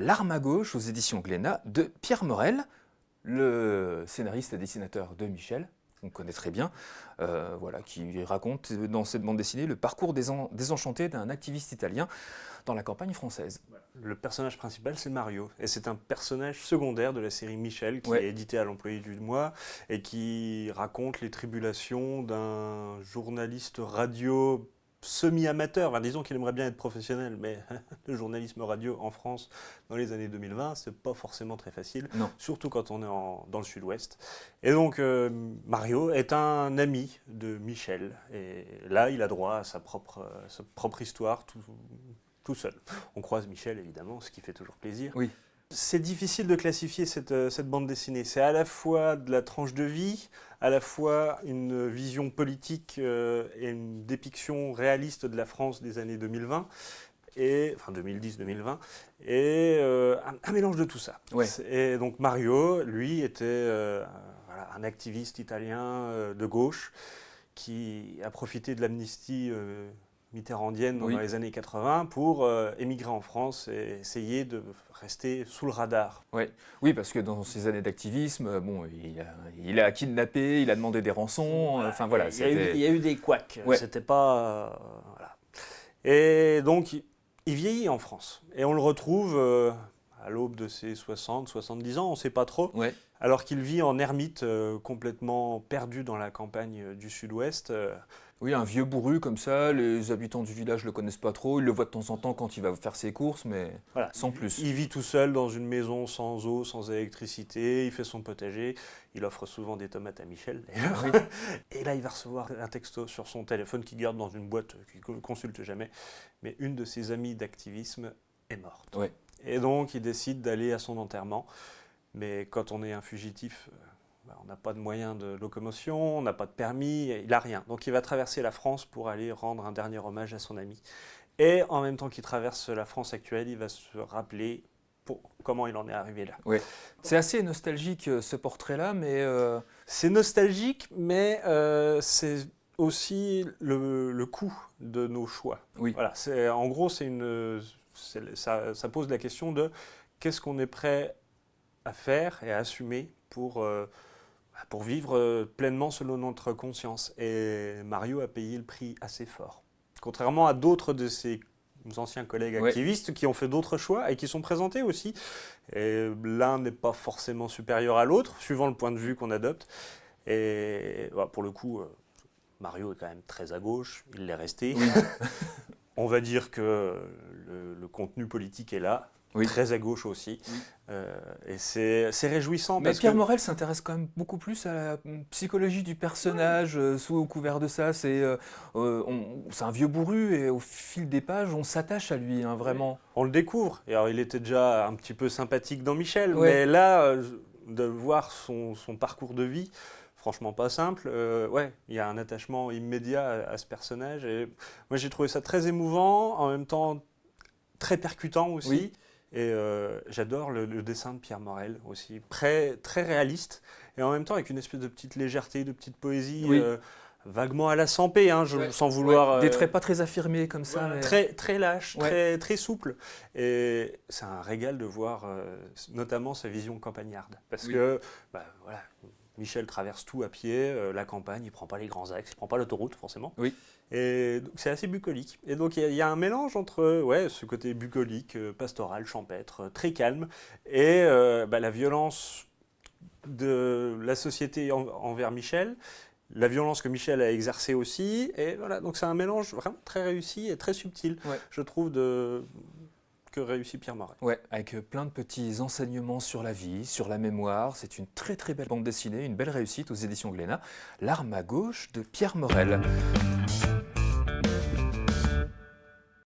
L'arme à gauche aux éditions Glénat de Pierre Morel, le scénariste et dessinateur de Michel, qu'on connaît très bien, voilà, qui raconte dans cette bande dessinée le parcours désenchanté d'un activiste italien dans la campagne française. Le personnage principal, c'est Mario, et c'est un personnage secondaire de la série Michel, qui est édité à l'Employé du mois, et qui raconte les tribulations d'un journaliste radio semi-amateur, enfin, disons qu'il aimerait bien être professionnel, mais le journalisme radio en France dans les années 2020, c'est pas forcément très facile, surtout quand on est dans le sud-ouest. Et donc Mario est un ami de Michel, et là il a droit à sa propre histoire, tout seul. On croise Michel évidemment, ce qui fait toujours plaisir. Oui. C'est difficile de classifier cette bande dessinée. C'est à la fois de la tranche de vie, à la fois une vision politique et une dépiction réaliste de la France des années 2020, enfin 2010-2020, et un mélange de tout ça. Ouais. Et donc Mario, lui, était voilà, un activiste italien de gauche qui a profité de l'amnistie mitterrandienne dans les années 80 pour émigrer en France et essayer de rester sous le radar. Oui, parce que dans ces années d'activisme, bon, il a kidnappé, il a demandé des rançons, enfin voilà. Il y a eu des couacs, c'était pas... voilà. Et donc, il vieillit en France. Et on le retrouve à l'aube de ses 60, 70 ans, on ne sait pas trop, alors qu'il vit en ermite, complètement perdu dans la campagne du sud-ouest. Oui, un vieux bourru comme ça, les habitants du village ne le connaissent pas trop, ils le voient de temps en temps quand il va faire ses courses, mais voilà, sans plus. Il vit tout seul dans une maison sans eau, sans électricité, il fait son potager, il offre souvent des tomates à Michel d'ailleurs. Et là il va recevoir un texto sur son téléphone qu'il garde dans une boîte qu'il ne consulte jamais, mais une de ses amies d'activisme est morte. Et donc il décide d'aller à son enterrement, mais quand on est un fugitif... on n'a pas de moyens de locomotion, on n'a pas de permis, il n'a rien. Donc il va traverser la France pour aller rendre un dernier hommage à son ami. Et en même temps qu'il traverse la France actuelle, il va se rappeler comment il en est arrivé là. C'est assez nostalgique ce portrait-là, mais... C'est nostalgique, mais c'est aussi le coût de nos choix. Voilà, en gros, ça pose la question de qu'est-ce qu'on est prêt à faire et à assumer pour vivre pleinement selon notre conscience. Et Mario a payé le prix assez fort. Contrairement à d'autres de ses anciens collègues activistes qui ont fait d'autres choix et qui sont présentés aussi. Et l'un n'est pas forcément supérieur à l'autre, suivant le point de vue qu'on adopte. Et pour le coup, Mario est quand même très à gauche, il l'est resté. On va dire que le contenu politique est là. Très à gauche aussi. Et c'est réjouissant. Mais Pierre Morel s'intéresse quand même beaucoup plus à la psychologie du personnage sous couvert de ça. C'est un vieux bourru et au fil des pages, on s'attache à lui, vraiment. On le découvre. Et alors, il était déjà un petit peu sympathique dans Michel, mais là, de voir son parcours de vie, franchement pas simple, il y a un attachement immédiat à ce personnage. Et moi, j'ai trouvé ça très émouvant, en même temps très percutant aussi. Et j'adore le dessin de Pierre Morel aussi, très réaliste, et en même temps avec une espèce de petite légèreté, de petite poésie, vaguement à la Sampé, sans vouloir... Des traits pas très affirmés comme ça. Mais... Très lâche, très souple. Et c'est un régal de voir notamment sa vision campagnarde. Parce que, voilà... Michel traverse tout à pied, la campagne, il ne prend pas les grands axes, il ne prend pas l'autoroute forcément. Et c'est assez bucolique. Et donc il y a un mélange entre ce côté bucolique, pastoral, champêtre, très calme, et la violence de la société envers Michel, la violence que Michel a exercée aussi. Et voilà, donc c'est un mélange vraiment très réussi et très subtil, je trouve, que réussit Pierre Morel. Avec plein de petits enseignements sur la vie, sur la mémoire. C'est une très belle bande dessinée, une belle réussite aux éditions Glénat. L'arme à gauche de Pierre Morel.